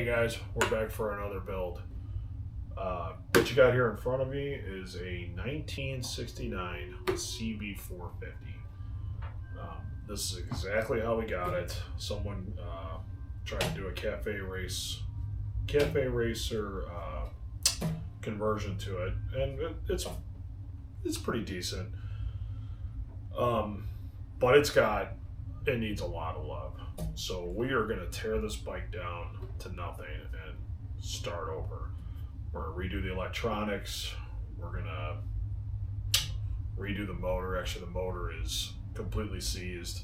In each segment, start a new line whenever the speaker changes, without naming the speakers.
Hey guys, we're back for another build. What you got here in front of me is a 1969 CB450. This is exactly how we got it. Someone tried to do a cafe racer conversion to it, and it's pretty decent. But it needs a lot of love. So we are going to tear this bike down to nothing and start over. We're going to redo the electronics. We're going to redo the motor. Actually, the motor is completely seized.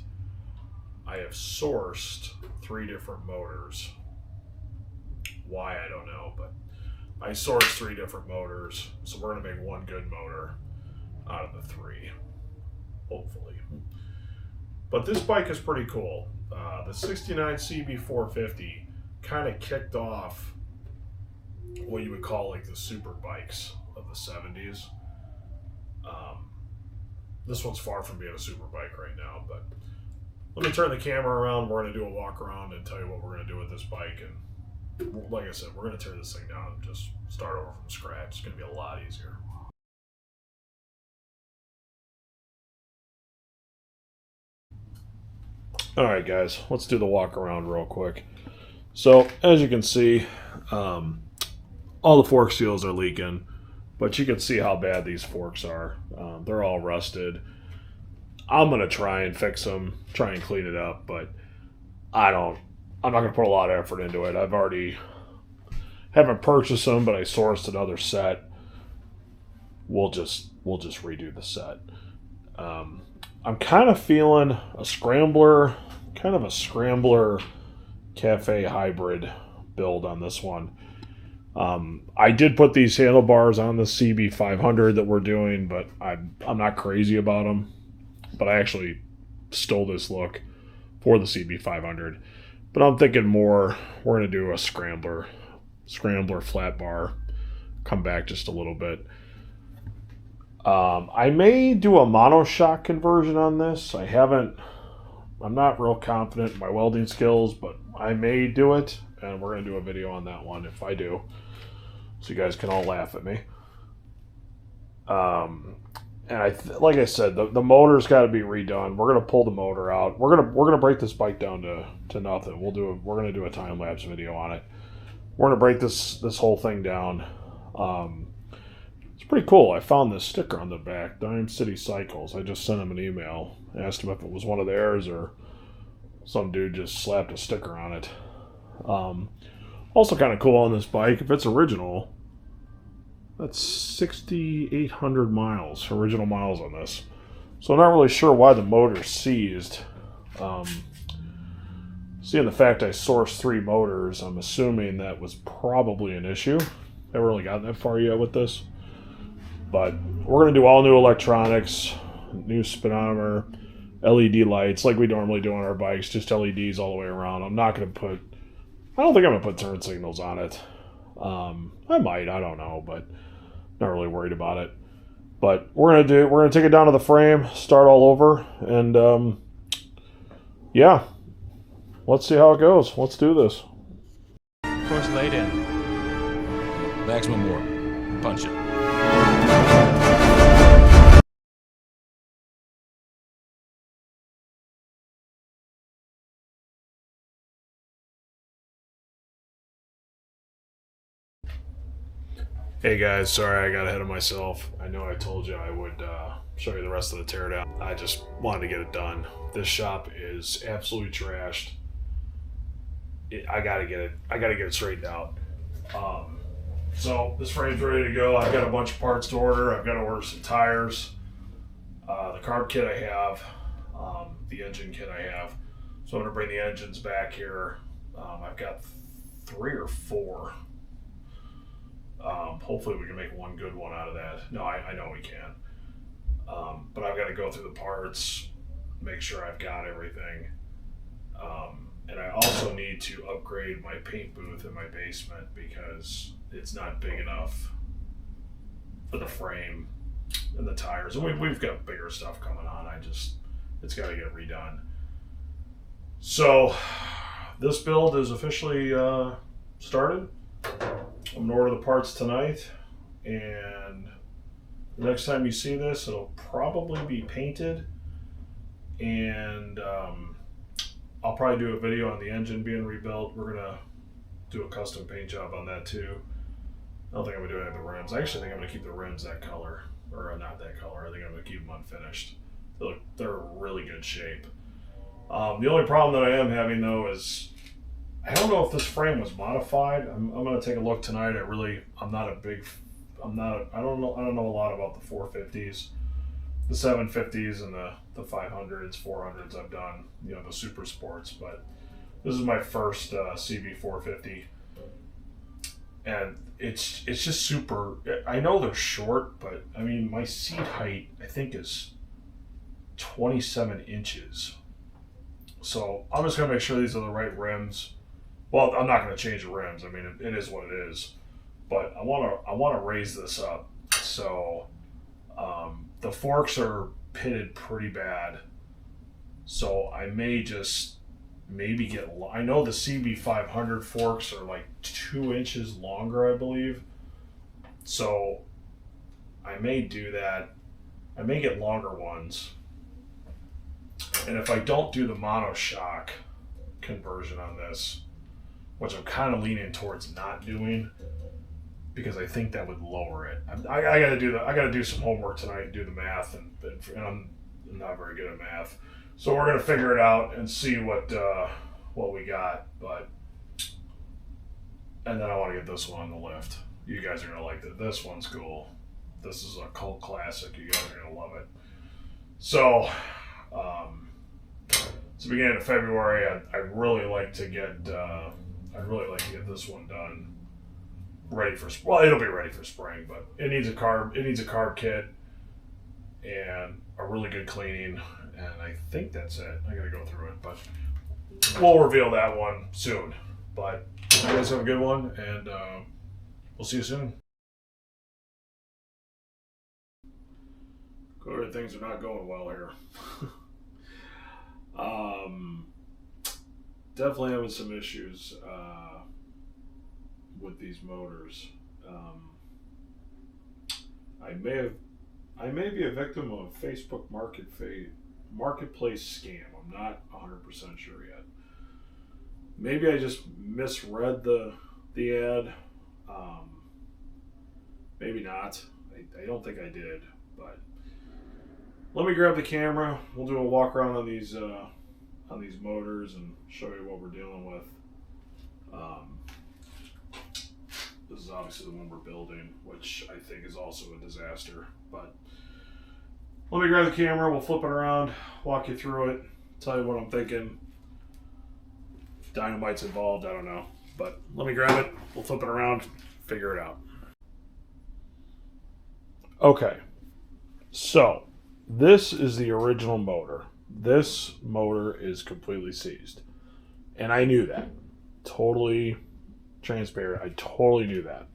I have sourced 3 different motors. Why, I don't know, but I sourced 3 different motors. So we're going to make one good motor out of the 3, hopefully. But this bike is pretty cool. The 69 CB450 kind of kicked off what you would call like the super bikes of the 70s. This one's far from being a super bike right now, but let me turn the camera around. We're going to do a walk around and tell you what we're going to do with this bike. And like I said, we're going to tear this thing down and just start over from scratch. It's going to be a lot easier. Alright guys, let's do the walk around real quick. So as you can see, all the fork seals are leaking, but you can see how bad these forks are. They're all rusted. I'm going to try and fix them, try and clean it up, but I'm not going to put a lot of effort into it. Haven't purchased them, but I sourced another set. We'll just redo the set. I'm kind of feeling a scrambler cafe hybrid build on this one. I did put these handlebars on the CB500 that we're doing, but I'm not crazy about them. But I actually stole this look for the CB500. But I'm thinking more, we're going to do a scrambler flat bar, come back just a little bit. I may do a monoshock conversion on this. I'm not real confident in my welding skills, but I may do it, and we're going to do a video on that one if I do, so you guys can all laugh at me. And like I said, the motor's got to be redone. We're going to pull the motor out. We're going to break this bike down to nothing. We're going to do a time lapse video on it. We're going to break this whole thing down. It's pretty cool. I found this sticker on the back, Dime City Cycles. I just sent him an email, asked him if it was one of theirs or some dude just slapped a sticker on it. Also kind of cool on this bike, if it's original, that's 6,800 miles, original miles on this. So I'm not really sure why the motor's seized. Seeing the fact I sourced 3 motors, I'm assuming that was probably an issue. Haven't really gotten that far yet with this. But we're going to do all new electronics, new speedometer, LED lights like we normally do on our bikes, just LEDs all the way around. I don't think I'm going to put turn signals on it. I might, I don't know, but not really worried about it. But we're going to take it down to the frame, start all over, and yeah, let's see how it goes. Let's do this.
Course laid in.
Maximum more. Punch it.
Hey guys, sorry I got ahead of myself. I know I told you I would show you the rest of the teardown. I just wanted to get it done. This shop is absolutely trashed. I gotta get it straightened out. So this frame's ready to go. I've got a bunch of parts to order. I've got to order some tires, the carb kit I have, the engine kit I have. So I'm gonna bring the engines back here. I've got 3 or 4. Hopefully we can make one good one out of that. No, I know we can. But I've got to go through the parts, make sure I've got everything. And I also need to upgrade my paint booth in my basement because it's not big enough for the frame and the tires. And we've got bigger stuff coming on. It's got to get redone. So this build is officially started. I'm going to order the parts tonight, and the next time you see this, it'll probably be painted, and I'll probably do a video on the engine being rebuilt. We're going to do a custom paint job on that too. I don't think I'm going to do any of the rims. I actually think I'm going to keep the rims that color, or not that color. I think I'm going to keep them unfinished. They're in really good shape. The only problem that I am having though is I don't know if this frame was modified. I'm going to take a look tonight. I don't know a lot about the 450s, the 750s, and the 500s, 400s. I've done, the super sports, but this is my first CB450, and it's just super. I know they're short, but I mean my seat height I think is 27 inches. So I'm just gonna make sure these are the right rims. Well, I'm not gonna change the rims. I mean, it is what it is. But I wanna raise this up. So the forks are pitted pretty bad. So I may just maybe I know the CB500 forks are like 2 inches longer, I believe. So I may do that. I may get longer ones. And if I don't do the monoshock conversion on this, which I'm kind of leaning towards not doing, because I think that would lower it. I gotta do some homework tonight and do the math, and I'm not very good at math. So we're gonna figure it out and see what we got. And then I want to get this one on the lift. You guys are gonna like that. This one's cool. This is a cult classic. You guys are gonna love it. So. It's the beginning of February. I'd really like to get this one done, ready for it'll be ready for spring, but it needs a carb kit and a really good cleaning, and I think that's it. I gotta go through it, but we'll reveal that one soon. But you guys have a good one, and we'll see you soon. Clearly things are not going well here. Definitely having some issues with these motors. I may be a victim of a Facebook marketplace scam. I'm not 100% sure yet. Maybe I just misread the ad. Maybe not. I don't think I did, but let me grab the camera. We'll do a walk around on these motors and show you what we're dealing with. This is obviously the one we're building, which I think is also a disaster. But let me grab the camera. We'll flip it around, walk you through it, tell you what I'm thinking. If dynamite's involved, I don't know. But let me grab it. We'll flip it around, figure it out. Okay, so this is the original motor. This motor is completely seized. And I knew that. Totally transparent. I totally knew that.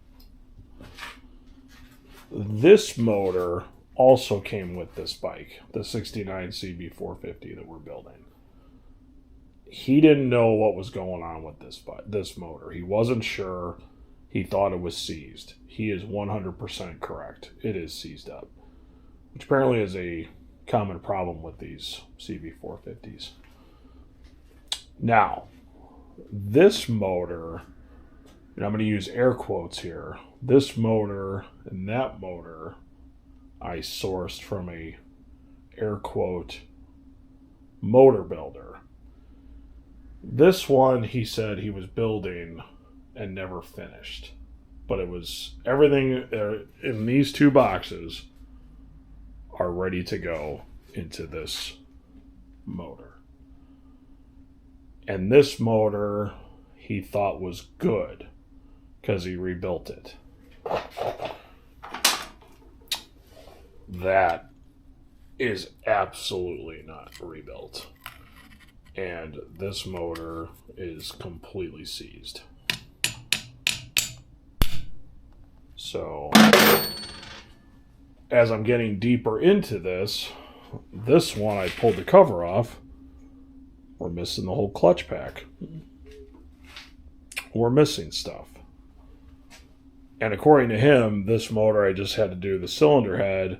This motor also came with this bike, the 69 CB450 that we're building. He didn't know what was going on with this motor. He wasn't sure. He thought it was seized. He is 100% correct. It is seized up, which apparently is a common problem with these CB450s. Now, this motor, and I'm going to use air quotes here, this motor and that motor I sourced from a air quote motor builder. This one he said he was building and never finished, but it was everything in these two boxes are ready to go into this motor. And this motor he thought was good because he rebuilt it. That is absolutely not rebuilt. And this motor is completely seized. So, as I'm getting deeper into this one I pulled the cover off. We're missing the whole clutch pack. we're missing stuff. And according to him, this motor, I just had to do the cylinder head,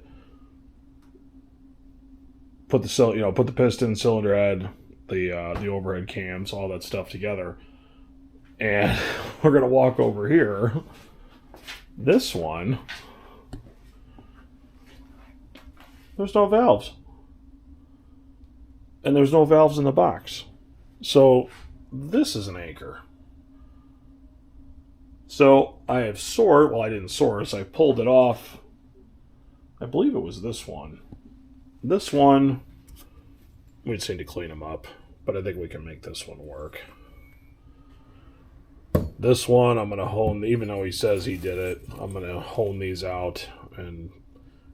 put the piston, cylinder head, the overhead cams, all that stuff together. And we're going to walk over here. This one, there's no valves. And there's no valves in the box. So this is an anchor. So I have I didn't source. I pulled it off. I believe it was this one. This one, we just need to clean them up. But I think we can make this one work. This one, I'm going to hone, even though he says he did it, I'm going to hone these out and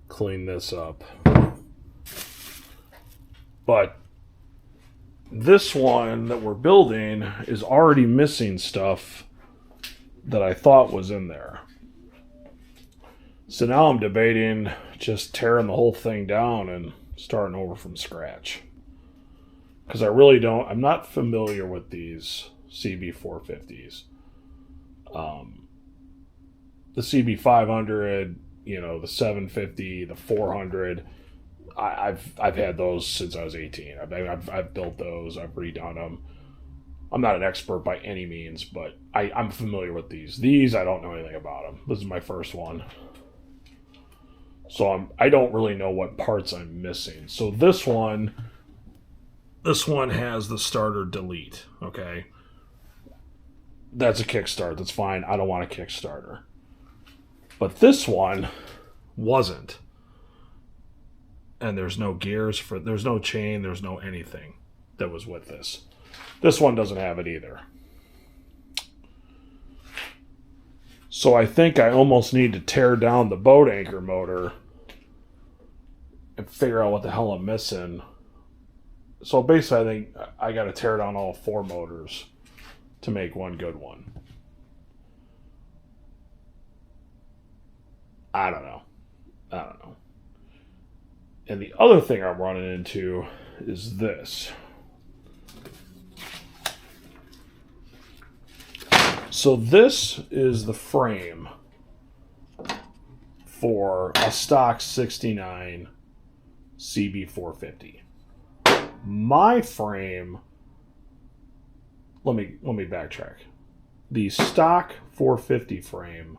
clean this up. But this one that we're building is already missing stuff that I thought was in there. So now I'm debating just tearing the whole thing down and starting over from scratch. Because I'm not familiar with these CB450s. The CB500, the 750, the 400. I've had those since I was 18. I've built those. I've redone them. I'm not an expert by any means, but I'm familiar with these. These, I don't know anything about them. This is my first one. So I don't really know what parts I'm missing. So this one has the starter delete, okay? That's a kickstart. That's fine. I don't want a Kickstarter. But this one wasn't. And there's no gears there's no chain, there's no anything that was with this. This one doesn't have it either. So I think I almost need to tear down the boat anchor motor and figure out what the hell I'm missing. So basically I think I got to tear down all 4 motors to make one good one. I don't know. And the other thing I'm running into is this. So this is the frame for a stock 69 CB450. My frame, let me backtrack. The stock 450 frame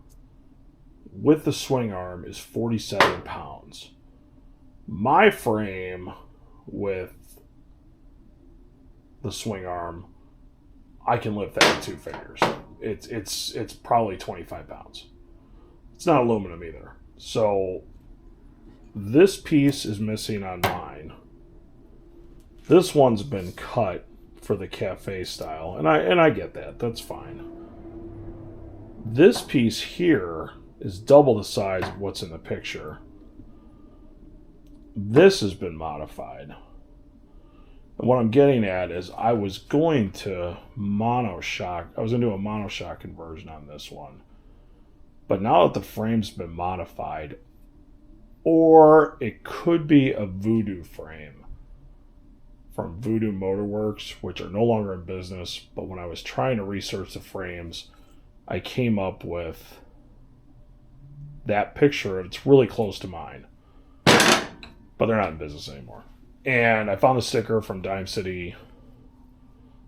with the swing arm is 47 pounds. My frame with the swing arm, I can lift that with 2 fingers. It's probably 25 pounds. It's not aluminum either. So this piece is missing on mine. This one's been cut for the cafe style, and I get that. That's fine. This piece here is double the size of what's in the picture. This has been modified. And what I'm getting at is I was going to do a monoshock conversion on this one. But now that the frame's been modified, or it could be a Voodoo frame from Voodoo Motorworks, which are no longer in business, but when I was trying to research the frames, I came up with that picture. It's really close to mine. But they're not in business anymore. And I found a sticker from Dime City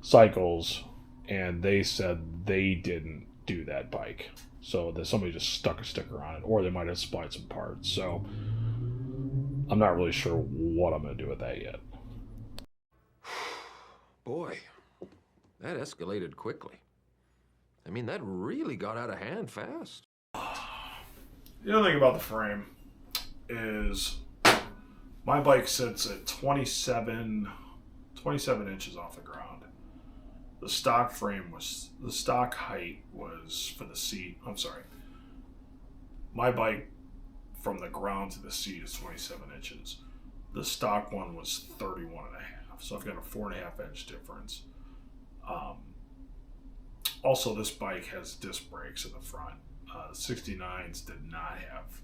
Cycles, and they said they didn't do that bike. So that somebody just stuck a sticker on it, or they might have supplied some parts. So I'm not really sure what I'm going to do with that yet.
Boy, that escalated quickly. I mean, that really got out of hand fast.
The other thing about the frame is my bike sits at 27 inches off the ground. The stock height was for the seat. I'm sorry. My bike from the ground to the seat is 27 inches. The stock one was 31 and a half. So I've got a 4.5 inch difference. Also, this bike has disc brakes in the front. The 69s did not have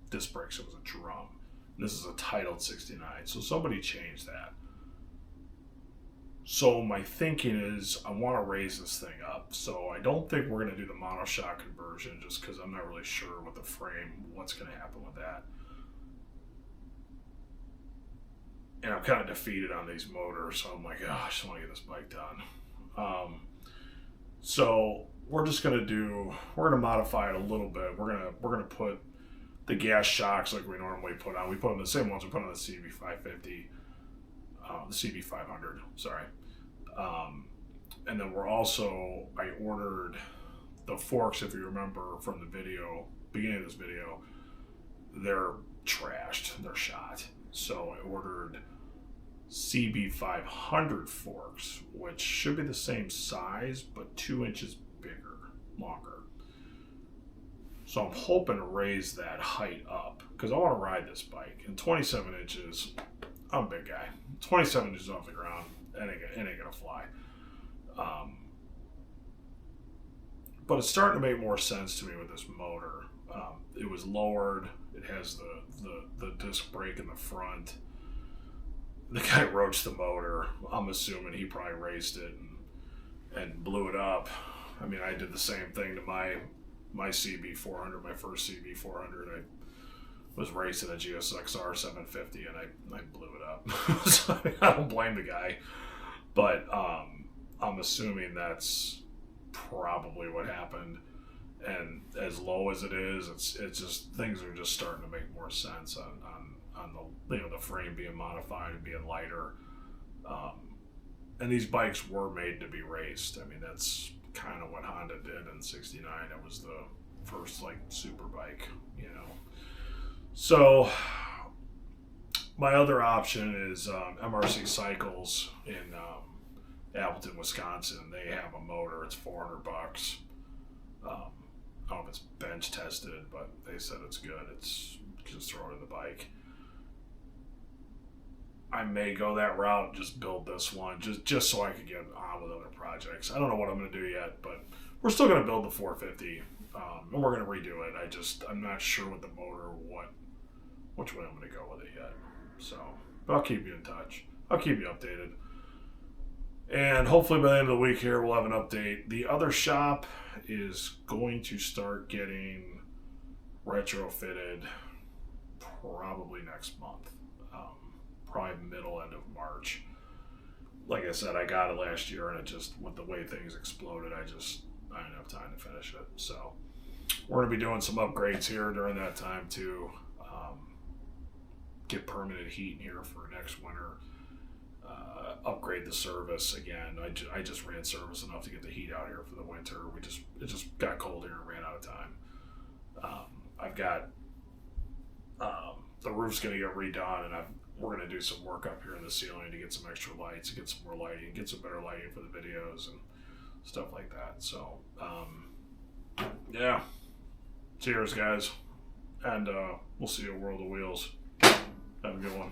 disc brakes. It was a drum. And this is a titled 69. So somebody changed that. So my thinking is I want to raise this thing up. So I don't think we're going to do the monoshock conversion just because I'm not really sure with the frame, what's going to happen with that. And I'm kind of defeated on these motors, so I'm like, oh, I just want to get this bike done. So we're just gonna modify it a little bit. We're gonna put the gas shocks like we normally put on. We put on the same ones we put on the CB550, the CB500. Sorry. And then I ordered the forks. If you remember from the beginning of this video, they're trashed. They're shot. So I ordered CB500 forks, which should be the same size, but 2 inches bigger, longer. So I'm hoping to raise that height up because I want to ride this bike. And 27 inches, I'm a big guy. 27 inches off the ground, it ain't gonna fly. But it's starting to make more sense to me with this motor. It was lowered. It has the disc brake in the front. The guy roached the motor. I'm assuming he probably raced it and blew it up. I mean, I did the same thing to my CB400, my first CB400. I was racing a GSXR 750 and I blew it up. So I don't blame the guy, but I'm assuming that's probably what happened. And as low as it is, it's just things are just starting to make more sense on the the frame being modified and being lighter. And these bikes were made to be raced. I mean, that's kind of what Honda did in '69. It was the first like super bike, So my other option is MRC Cycles in Appleton, Wisconsin. They have a motor. It's $400. I don't know if it's bench tested, but they said it's good. It's just throw it in the bike. I may go that route, just build this one, just so I can get on with other projects. I don't know what I'm going to do yet, but we're still going to build the 450, and we're going to redo it. I'm not sure with the motor which way I'm going to go with it yet. So, but I'll keep you in touch. I'll keep you updated. And hopefully by the end of the week here, we'll have an update. The other shop is going to start getting retrofitted probably next month. Probably end of March. Like I said, I got it last year, and it just, with the way things exploded, I didn't have time to finish it. So we're going to be doing some upgrades here during that time to get permanent heat in here for next winter. Upgrade the service again. I just ran service enough to get the heat out here for the winter. It just got cold here and ran out of time. I've got the roof's going to get redone, and we're going to do some work up here in the ceiling to get some extra lights, to get some more lighting, get some better lighting for the videos and stuff like that. So yeah, cheers guys, and we'll see you at World of Wheels. Have a good one.